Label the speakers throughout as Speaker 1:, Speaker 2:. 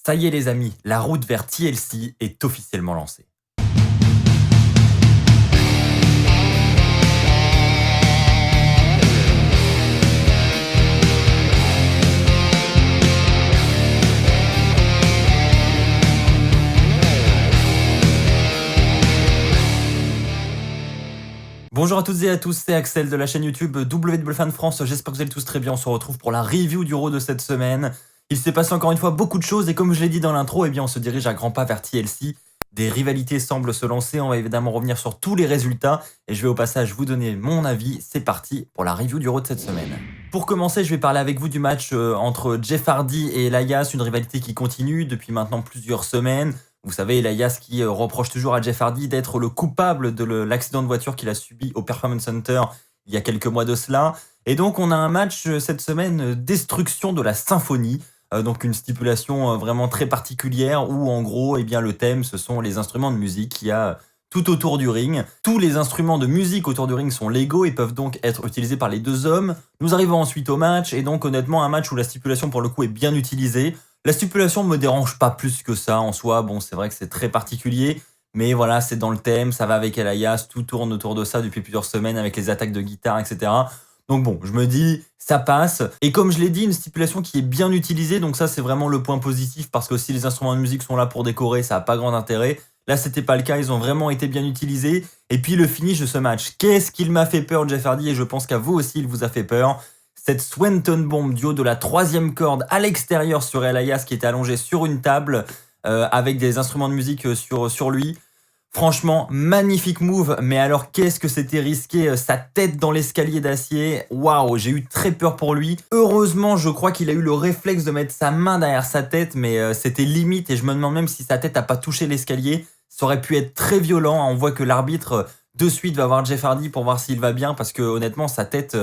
Speaker 1: Ça y est les amis, la route vers TLC est officiellement lancée. Bonjour à toutes et à tous, c'est Axel de la chaîne YouTube WWFan France, j'espère que vous allez tous très bien, on se retrouve pour la review du Raw de cette semaine. Il s'est passé encore une fois beaucoup de choses et comme je l'ai dit dans l'intro, eh bien on se dirige à grands pas vers TLC. Des rivalités semblent se lancer, on va évidemment revenir sur tous les résultats et je vais au passage vous donner mon avis. C'est parti pour la review du Raw de cette semaine. Pour commencer, je vais parler avec vous du match entre Jeff Hardy et Elias, une rivalité qui continue depuis maintenant plusieurs semaines. Vous savez, Elias qui reproche toujours à Jeff Hardy d'être le coupable de l'accident de voiture qu'il a subi au Performance Center il y a quelques mois de cela. Et donc on a un match cette semaine, destruction de la symphonie. Donc une stipulation vraiment très particulière où en gros eh bien, le thème ce sont les instruments de musique qu'il y a tout autour du ring. Tous les instruments de musique autour du ring sont légaux et peuvent donc être utilisés par les deux hommes. Nous arrivons ensuite au match et donc honnêtement un match où la stipulation pour le coup est bien utilisée. La stipulation ne me dérange pas plus que ça en soi, bon c'est vrai que c'est très particulier, mais voilà c'est dans le thème, ça va avec Elias, tout tourne autour de ça depuis plusieurs semaines avec les attaques de guitare etc. Donc bon, je me dis, ça passe. Et comme je l'ai dit, une stipulation qui est bien utilisée, donc ça c'est vraiment le point positif parce que si les instruments de musique sont là pour décorer, ça n'a pas grand intérêt. Là c'était pas le cas, ils ont vraiment été bien utilisés. Et puis le finish de ce match, qu'est-ce qu'il m'a fait peur Jeff Hardy et je pense qu'à vous aussi il vous a fait peur. Cette Swanton Bomb du haut de la 3e corde à l'extérieur sur Elias qui était allongé sur une table avec des instruments de musique sur lui. Franchement, magnifique move, mais alors qu'est-ce que c'était risqué, sa tête dans l'escalier d'acier. Waouh, j'ai eu très peur pour lui. Heureusement, je crois qu'il a eu le réflexe de mettre sa main derrière sa tête, mais c'était limite et je me demande même si sa tête n'a pas touché l'escalier. Ça aurait pu être très violent. On voit que l'arbitre de suite va voir Jeff Hardy pour voir s'il va bien parce que honnêtement, sa tête...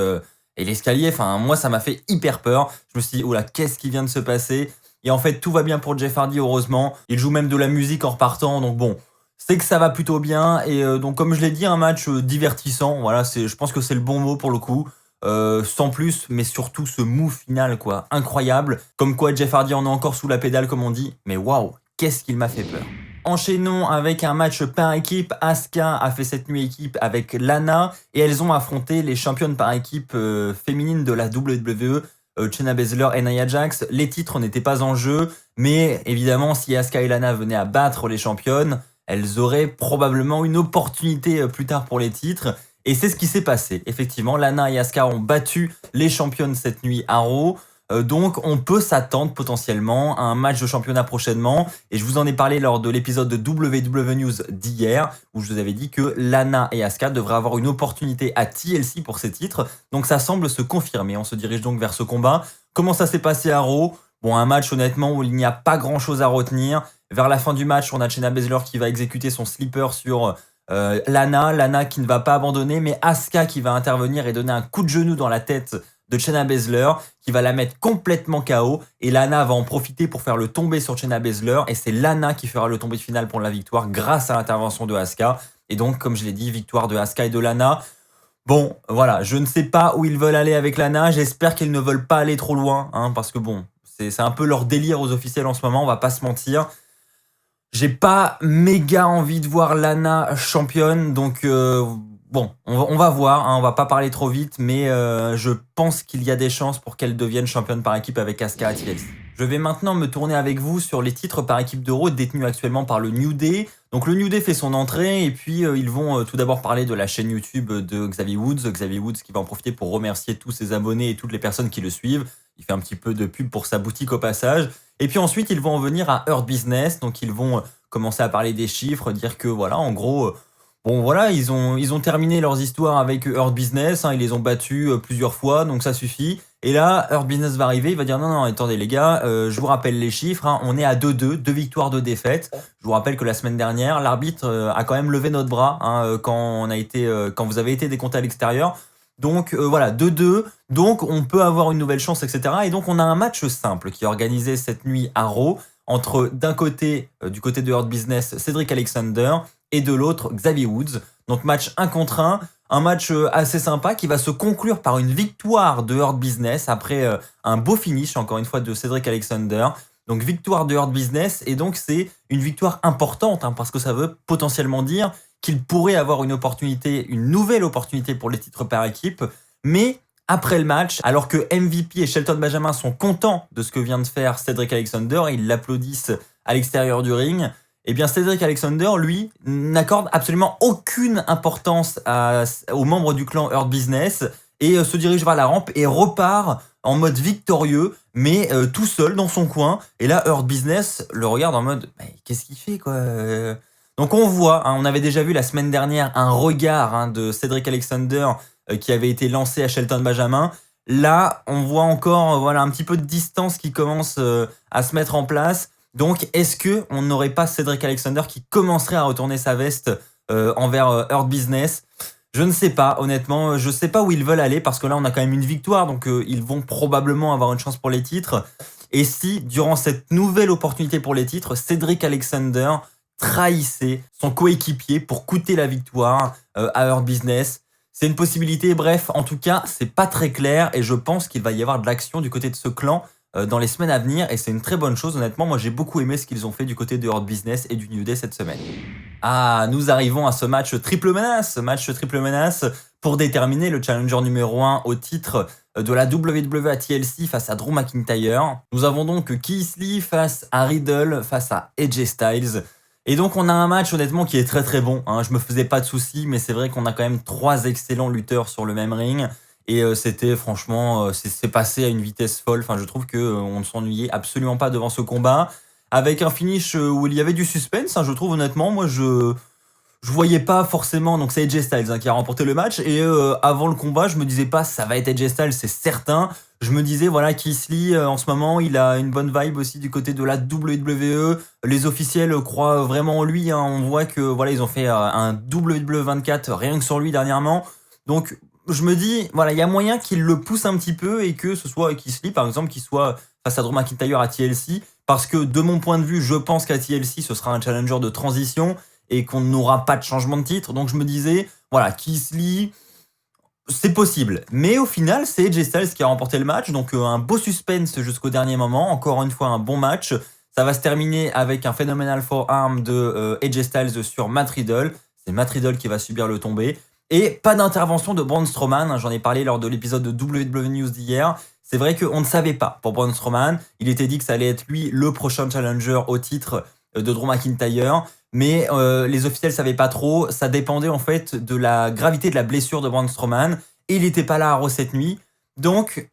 Speaker 1: Et l'escalier, enfin moi ça m'a fait hyper peur. Je me suis dit, oula, qu'est-ce qui vient de se passer? Et en fait, tout va bien pour Jeff Hardy, heureusement. Il joue même de la musique en repartant, donc bon, c'est que ça va plutôt bien. Et donc comme je l'ai dit, un match divertissant. Voilà, je pense que c'est le bon mot pour le coup. Sans plus, mais surtout ce move final, quoi, incroyable. Comme quoi Jeff Hardy en est encore sous la pédale, comme on dit. Mais waouh, qu'est-ce qu'il m'a fait peur. Enchaînons avec un match par équipe. Asuka a fait cette nuit équipe avec Lana et elles ont affronté les championnes par équipe féminines de la WWE, Shayna Baszler et Nia Jax. Les titres n'étaient pas en jeu, mais évidemment si Asuka et Lana venaient à battre les championnes, elles auraient probablement une opportunité plus tard pour les titres. Et c'est ce qui s'est passé. Effectivement, Lana et Asuka ont battu les championnes cette nuit à Raw. Donc on peut s'attendre potentiellement à un match de championnat prochainement et je vous en ai parlé lors de l'épisode de WW News d'hier où je vous avais dit que Lana et Asuka devraient avoir une opportunité à TLC pour ces titres, donc ça semble se confirmer. On se dirige donc vers ce combat. Comment ça s'est passé à Raw? Bon, un match honnêtement où il n'y a pas grand chose à retenir. Vers la fin du match, on a Shayna Baszler qui va exécuter son slipper sur Lana qui ne va pas abandonner, mais Asuka qui va intervenir et donner un coup de genou dans la tête de Shayna Baszler qui va la mettre complètement KO et Lana va en profiter pour faire le tombé sur Shayna Baszler et c'est Lana qui fera le tombé final pour la victoire grâce à l'intervention de Asuka et donc comme je l'ai dit, victoire de Asuka et de Lana. Bon voilà, je ne sais pas où ils veulent aller avec Lana, j'espère qu'ils ne veulent pas aller trop loin hein, parce que bon, c'est un peu leur délire aux officiels en ce moment, on va pas se mentir. J'ai pas méga envie de voir Lana championne donc... Bon, on va voir, hein, on va pas parler trop vite, mais je pense qu'il y a des chances pour qu'elle devienne championne par équipe avec Asuka à TLC. Je vais maintenant me tourner avec vous sur les titres par équipe de Raw détenus actuellement par le New Day. Donc le New Day fait son entrée et puis ils vont tout d'abord parler de la chaîne YouTube de Xavier Woods. Xavier Woods qui va en profiter pour remercier tous ses abonnés et toutes les personnes qui le suivent. Il fait un petit peu de pub pour sa boutique au passage. Et puis ensuite ils vont en venir à Hurt Business, donc ils vont commencer à parler des chiffres, dire que voilà, en gros... Bon voilà, ils ont terminé leurs histoires avec Hurt Business, hein, ils les ont battus plusieurs fois, donc ça suffit. Et là, Hurt Business va arriver, il va dire non, attendez les gars, je vous rappelle les chiffres, hein, on est à 2-2, 2 victoires, 2 défaites. Je vous rappelle que la semaine dernière, l'arbitre a quand même levé notre bras hein, quand vous avez été décompté à l'extérieur. Donc voilà, 2-2, donc on peut avoir une nouvelle chance, etc. Et donc on a un match simple qui est organisé cette nuit à Raw entre d'un côté, du côté de Hurt Business, Cedric Alexander et de l'autre Xavier Woods. Donc match 1 contre 1, un match assez sympa qui va se conclure par une victoire de Hurt Business après un beau finish encore une fois de Cedric Alexander. Donc victoire de Hurt Business, et donc c'est une victoire importante, parce que ça veut potentiellement dire qu'il pourrait avoir une nouvelle opportunité pour les titres par équipe, mais après le match, alors que MVP et Shelton Benjamin sont contents de ce que vient de faire Cedric Alexander, ils l'applaudissent à l'extérieur du ring, et bien Cedric Alexander, lui, n'accorde absolument aucune importance aux membres du clan Hurt Business, et se dirige vers la rampe et repart en mode victorieux, mais tout seul dans son coin. Et là, Hurt Business le regarde en mode « qu'est-ce qu'il fait, quoi ?» Donc on voit, on avait déjà vu la semaine dernière un regard de Cedric Alexander qui avait été lancé à Shelton Benjamin. Là, on voit encore un petit peu de distance qui commence à se mettre en place. Donc, est-ce qu'on n'aurait pas Cedric Alexander qui commencerait à retourner sa veste envers Hurt Business ? Je ne sais pas, honnêtement. Je ne sais pas où ils veulent aller parce que là, on a quand même une victoire. Donc, ils vont probablement avoir une chance pour les titres. Et si, durant cette nouvelle opportunité pour les titres, Cedric Alexander trahissait son coéquipier pour coûter la victoire à Hurt Business, c'est une possibilité. Bref, en tout cas, c'est pas très clair et je pense qu'il va y avoir de l'action du côté de ce clan dans les semaines à venir et c'est une très bonne chose. Honnêtement, moi j'ai beaucoup aimé ce qu'ils ont fait du côté de Hurt Business et du New Day cette semaine. Ah, nous arrivons à ce match triple menace pour déterminer le challenger numéro 1 au titre de la WWE à TLC face à Drew McIntyre. Nous avons donc Keith Lee face à Riddle face à AJ Styles. Et donc on a un match honnêtement qui est très très bon, je me faisais pas de soucis, mais c'est vrai qu'on a quand même 3 excellents lutteurs sur le même ring, et c'était franchement, c'est passé à une vitesse folle, je trouve qu'on ne s'ennuyait absolument pas devant ce combat, avec un finish où il y avait du suspense, je trouve honnêtement, moi je voyais pas forcément, donc c'est AJ Styles qui a remporté le match, et avant le combat je me disais pas ça va être AJ Styles, c'est certain. Je me disais, Keith Lee, en ce moment, il a une bonne vibe aussi du côté de la WWE. Les officiels croient vraiment en lui. On voit que ils ont fait un WWE24 rien que sur lui dernièrement. Donc, je me dis, il y a moyen qu'il le pousse un petit peu et que ce soit Keith Lee, par exemple, qui soit face à Drew McIntyre à TLC. Parce que, de mon point de vue, je pense qu'à TLC, ce sera un challenger de transition et qu'on n'aura pas de changement de titre. Donc, je me disais, Keith Lee, c'est possible, mais au final, c'est AJ Styles qui a remporté le match, donc un beau suspense jusqu'au dernier moment, encore une fois un bon match. Ça va se terminer avec un Phenomenal Forearm de AJ Styles sur Matt Riddle. C'est Matt Riddle qui va subir le tombé. Et pas d'intervention de Braun Strowman, j'en ai parlé lors de l'épisode de WWE News d'hier. C'est vrai qu'on ne savait pas pour Braun Strowman, il était dit que ça allait être lui le prochain challenger au titre de Drew McIntyre. Mais les officiels savaient pas trop, ça dépendait en fait de la gravité de la blessure de Braun Strowman, et il n'était pas là à Raw cette nuit. Donc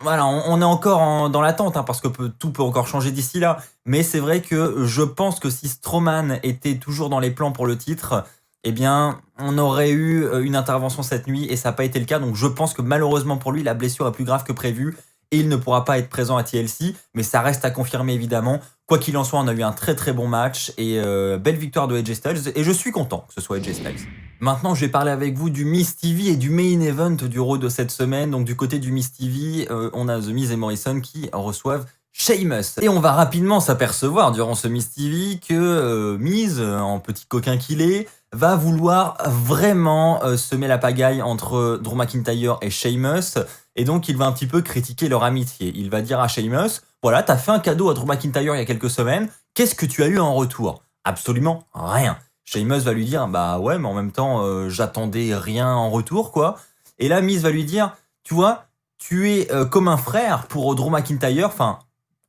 Speaker 1: on est encore dans l'attente, parce que tout peut encore changer d'ici là. Mais c'est vrai que je pense que si Strowman était toujours dans les plans pour le titre, eh bien on aurait eu une intervention cette nuit et ça n'a pas été le cas. Donc je pense que malheureusement pour lui, la blessure est plus grave que prévu et il ne pourra pas être présent à TLC, mais ça reste à confirmer évidemment. Quoi qu'il en soit, on a eu un très très bon match et belle victoire de AJ Styles et je suis content que ce soit AJ Styles. Maintenant, je vais parler avec vous du Miz TV et du main event du Raw de cette semaine. Donc du côté du Miz TV, on a The Miz et Morrison qui reçoivent Sheamus. Et on va rapidement s'apercevoir durant ce Miz TV que Miz, en petit coquin qu'il est, va vouloir vraiment semer la pagaille entre Drew McIntyre et Sheamus. Et donc, il va un petit peu critiquer leur amitié. Il va dire à Sheamus, t'as fait un cadeau à Drew McIntyre il y a quelques semaines, qu'est-ce que tu as eu en retour ? Absolument rien. Sheamus va lui dire, ouais, mais en même temps, j'attendais rien en retour, quoi. Et là, Miz va lui dire, tu vois, tu es comme un frère pour Drew McIntyre,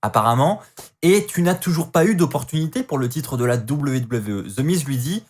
Speaker 1: apparemment, et tu n'as toujours pas eu d'opportunité pour le titre de la WWE. The Miz lui dit,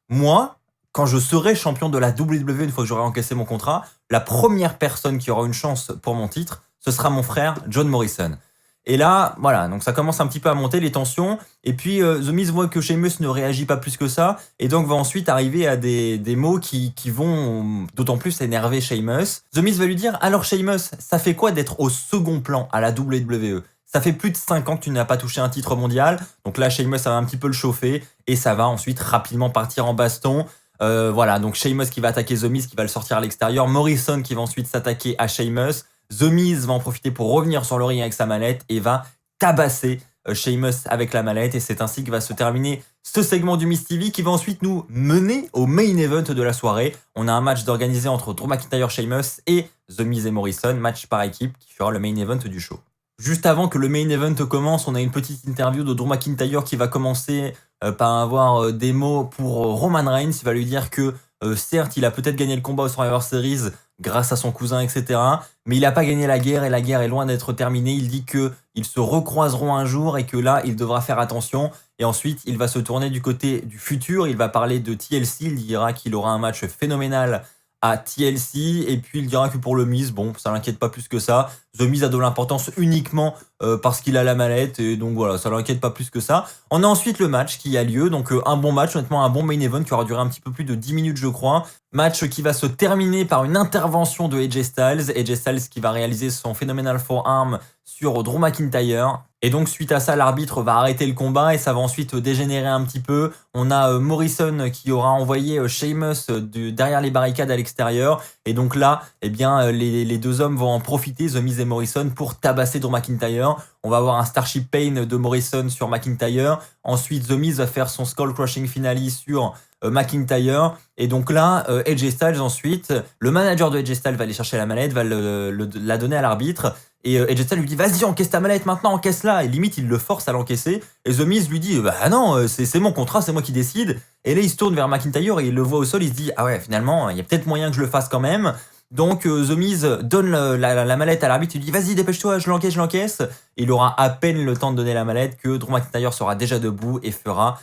Speaker 1: moi, quand je serai champion de la WWE, une fois que j'aurai encaissé mon contrat, la première personne qui aura une chance pour mon titre, ce sera mon frère John Morrison. Et là, donc ça commence un petit peu à monter les tensions. Et puis, The Miz voit que Sheamus ne réagit pas plus que ça. Et donc, va ensuite arriver à des mots qui vont d'autant plus énerver Sheamus. The Miz va lui dire, alors Sheamus, ça fait quoi d'être au second plan à la WWE ? Ça fait plus de 5 ans que tu n'as pas touché un titre mondial. Donc là, Sheamus, ça va un petit peu le chauffer. Et ça va ensuite rapidement partir en baston. Donc Sheamus qui va attaquer The Miz, qui va le sortir à l'extérieur. Morrison qui va ensuite s'attaquer à Sheamus. The Miz va en profiter pour revenir sur le ring avec sa mallette et va tabasser Sheamus avec la mallette. Et c'est ainsi que va se terminer ce segment du Miz TV qui va ensuite nous mener au main event de la soirée. On a un match d'organisé entre Drew McIntyre, Sheamus et The Miz et Morrison, match par équipe qui fera le main event du show. Juste avant que le main event commence, on a une petite interview de Drew McIntyre qui va commencer par avoir des mots pour Roman Reigns. Il va lui dire que certes, il a peut-être gagné le combat au Survivor Series grâce à son cousin, etc. Mais il n'a pas gagné la guerre et la guerre est loin d'être terminée. Il dit qu'ils se recroiseront un jour et que là, il devra faire attention. Et ensuite, il va se tourner du côté du futur. Il va parler de TLC. Il dira qu'il aura un match phénoménal à TLC. Et puis, il dira que pour le Miz, bon, ça l'inquiète pas plus que ça. The Miz a de l'importance uniquement parce qu'il a la mallette. Et donc voilà, ça l'inquiète pas plus que ça. On a ensuite le match qui a lieu. Donc un bon match, honnêtement, un bon main event qui aura duré un petit peu plus de 10 minutes, je crois. Match qui va se terminer par une intervention de AJ Styles. AJ Styles qui va réaliser son Phenomenal Forearm sur Drew McIntyre. Et donc suite à ça, l'arbitre va arrêter le combat et ça va ensuite dégénérer un petit peu. On a Morrison qui aura envoyé Sheamus derrière les barricades à l'extérieur. Et donc là, eh bien, les deux hommes vont en profiter, The Miz et Morrison, pour tabasser Drew McIntyre. On va avoir un Starship Pain de Morrison sur McIntyre. Ensuite, The Miz va faire son Skull Crushing Finale sur McIntyre. Et donc là, AJ Styles ensuite, le manager de AJ Styles va aller chercher la mallette, va la donner à l'arbitre. Et AJ Styles lui dit vas-y, encaisse ta mallette maintenant, encaisse-la. Et limite, il le force à l'encaisser. Et The Miz lui dit bah non, c'est mon contrat, c'est moi qui décide. Et là, il se tourne vers McIntyre et il le voit au sol. Il se dit ah ouais, finalement, il y a peut-être moyen que je le fasse quand même. Donc The Miz donne la mallette à l'arbitre. Il lui dit vas-y, dépêche-toi, je l'encaisse. Il aura à peine le temps de donner la mallette que Drew McIntyre sera déjà debout et fera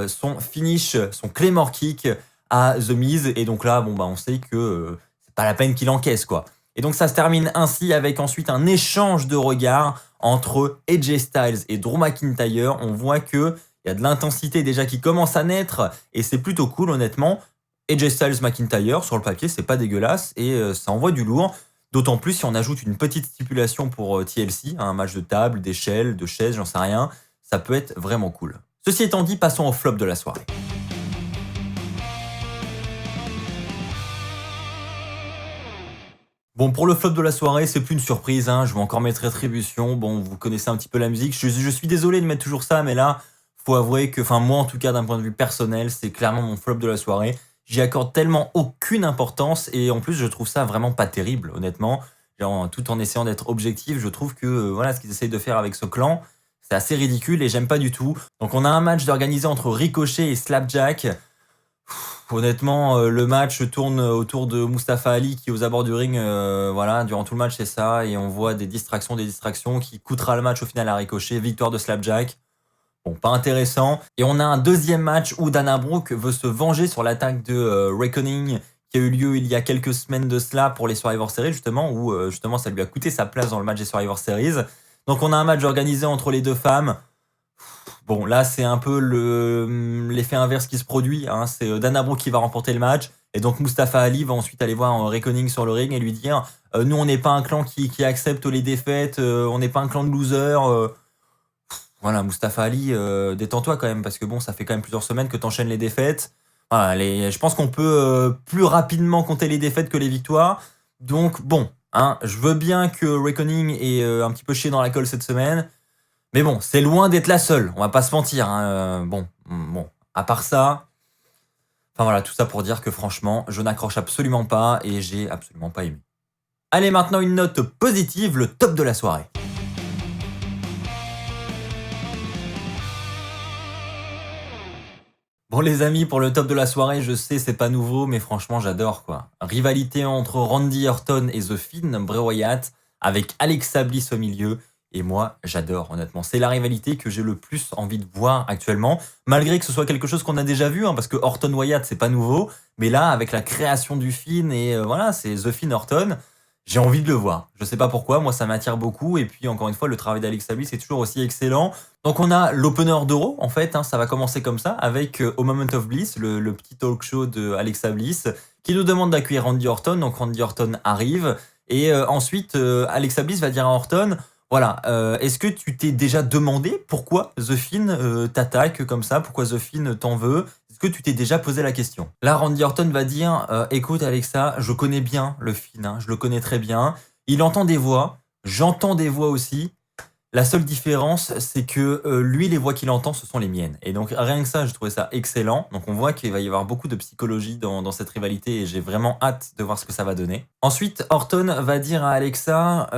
Speaker 1: son finish, son Claymore Kick à The Miz. Et donc là, bon bah on sait que c'est pas la peine qu'il encaisse quoi. Et donc ça se termine ainsi avec ensuite un échange de regards entre AJ Styles et Drew McIntyre. On voit que il y a de l'intensité déjà qui commence à naître et c'est plutôt cool honnêtement. AJ Styles McIntyre sur le papier c'est pas dégueulasse et ça envoie du lourd. D'autant plus si on ajoute une petite stipulation pour TLC, un match de table, d'échelle, de chaise, j'en sais rien. Ça peut être vraiment cool. Ceci étant dit, passons au flop de la soirée. Bon, pour le flop de la soirée, c'est plus une surprise, hein. Je vais encore mettre Rétribution. Bon, vous connaissez un petit peu la musique. Je suis désolé de mettre toujours ça, mais là, faut avouer que, enfin, moi, en tout cas, d'un point de vue personnel, c'est clairement mon flop de la soirée. J'y accorde tellement aucune importance et en plus, je trouve ça vraiment pas terrible, honnêtement. Genre, tout en essayant d'être objectif, je trouve que, voilà, ce qu'ils essayent de faire avec ce clan, c'est assez ridicule et j'aime pas du tout. Donc, on a un match d'organisé entre Ricochet et Slapjack. Honnêtement, le match tourne autour de Mustafa Ali qui est aux abords du ring, voilà, durant tout le match c'est ça, et on voit des distractions qui coûtera le match au final à Ricochet, victoire de Slapjack. Bon, pas intéressant. Et on a un deuxième match où Dana Brooke veut se venger sur l'attaque de Reckoning qui a eu lieu il y a quelques semaines de cela pour les Survivor Series justement, où justement ça lui a coûté sa place dans le match des Survivor Series. Donc on a un match organisé entre les deux femmes. Bon, là, c'est un peu l'effet inverse qui se produit. Hein. C'est Dana Brooke qui va remporter le match. Et donc, Mustafa Ali va ensuite aller voir Reckoning sur le ring et lui dire nous, on n'est pas un clan qui accepte les défaites. On n'est pas un clan de losers. Voilà, Mustafa Ali, détends-toi quand même. Parce que bon, ça fait quand même plusieurs semaines que tu enchaînes les défaites. Voilà, je pense qu'on peut plus rapidement compter les défaites que les victoires. Donc, bon, hein, je veux bien que Reckoning ait un petit peu chié dans la colle cette semaine. Mais bon, c'est loin d'être la seule, on va pas se mentir. Hein. Bon, à part ça, enfin voilà, tout ça pour dire que franchement, je n'accroche absolument pas et j'ai absolument pas aimé. Allez, maintenant une note positive, le top de la soirée. Bon les amis, pour le top de la soirée, je sais c'est pas nouveau, mais franchement j'adore quoi. Rivalité entre Randy Orton et The Fiend, Bray Wyatt, avec Alexa Bliss au milieu. Et moi, j'adore, honnêtement. C'est la rivalité que j'ai le plus envie de voir actuellement. Malgré que ce soit quelque chose qu'on a déjà vu, hein, parce que Orton Wyatt, c'est pas nouveau. Mais là, avec la création du Fiend et voilà, c'est The Fiend Orton, j'ai envie de le voir. Je sais pas pourquoi, moi ça m'attire beaucoup. Et puis encore une fois, le travail d'Alexa Bliss est toujours aussi excellent. Donc on a l'opener d'Euro, en fait, hein, ça va commencer comme ça, avec Au Moment of Bliss, le petit talk show de Alexa Bliss, qui nous demande d'accueillir Randy Orton. Donc Randy Orton arrive. Et ensuite, Alexa Bliss va dire à Orton... Voilà, est-ce que tu t'es déjà demandé pourquoi The Fiend t'attaque comme ça, pourquoi The Fiend t'en veut? Est-ce que tu t'es déjà posé la question? Là, Randy Orton va dire écoute Alexa, je connais bien le Fiend, hein, je le connais très bien. Il entend des voix, j'entends des voix aussi. La seule différence, c'est que lui, les voix qu'il entend, ce sont les miennes. Et donc, rien que ça, je trouvais ça excellent. Donc, on voit qu'il va y avoir beaucoup de psychologie dans cette rivalité et j'ai vraiment hâte de voir ce que ça va donner. Ensuite, Orton va dire à Alexa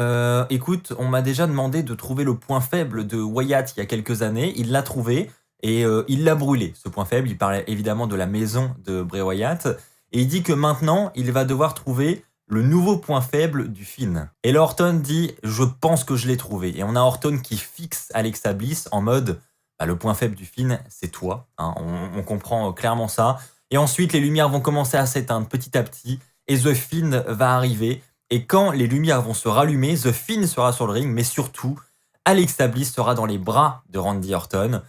Speaker 1: écoute, on m'a déjà demandé de trouver le point faible de Wyatt il y a quelques années. Il l'a trouvé et il l'a brûlé, ce point faible. Il parlait évidemment de la maison de Bray Wyatt. Et il dit que maintenant, il va devoir trouver le nouveau point faible du Finn. Et là, Orton dit « Je pense que je l'ai trouvé ». Et on a Orton qui fixe Alexa Bliss en mode bah, « Le point faible du Finn, c'est toi hein. ». On comprend clairement ça. Et ensuite, les lumières vont commencer à s'éteindre petit à petit. Et The Finn va arriver. Et quand les lumières vont se rallumer, The Finn sera sur le ring. Mais surtout, Alexa Bliss sera dans les bras de Randy Orton.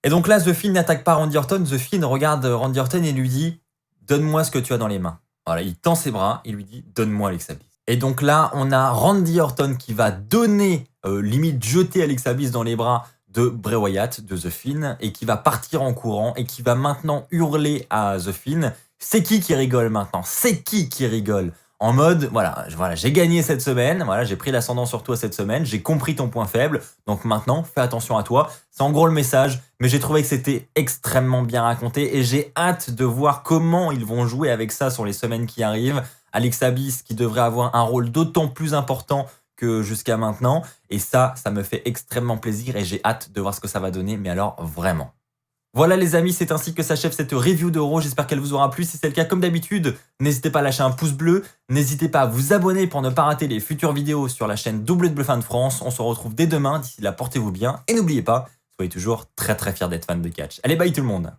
Speaker 1: Et donc là, The Finn n'attaque pas Randy Orton. The Finn regarde Randy Orton et lui dit « Donne-moi ce que tu as dans les mains ». Voilà, il tend ses bras, il lui dit « Donne-moi Alexa Bliss ». Et donc là, on a Randy Orton qui va donner, limite jeter Alexa Bliss dans les bras de Bray Wyatt, de The Finn, et qui va partir en courant, et qui va maintenant hurler à The Finn « C'est qui rigole maintenant? C'est qui rigole ?» En mode, voilà, j'ai gagné cette semaine, voilà, j'ai pris l'ascendant sur toi cette semaine, j'ai compris ton point faible, donc maintenant, fais attention à toi. C'est en gros le message, mais j'ai trouvé que c'était extrêmement bien raconté et j'ai hâte de voir comment ils vont jouer avec ça sur les semaines qui arrivent. Alexa Bliss qui devrait avoir un rôle d'autant plus important que jusqu'à maintenant, et ça me fait extrêmement plaisir et j'ai hâte de voir ce que ça va donner, mais alors vraiment. Voilà les amis, c'est ainsi que s'achève cette review de Raw, j'espère qu'elle vous aura plu. Si c'est le cas, comme d'habitude, n'hésitez pas à lâcher un pouce bleu, n'hésitez pas à vous abonner pour ne pas rater les futures vidéos sur la chaîne WWE Fan France. On se retrouve dès demain, d'ici là portez-vous bien, et n'oubliez pas, soyez toujours très fiers d'être fan de catch. Allez, bye tout le monde!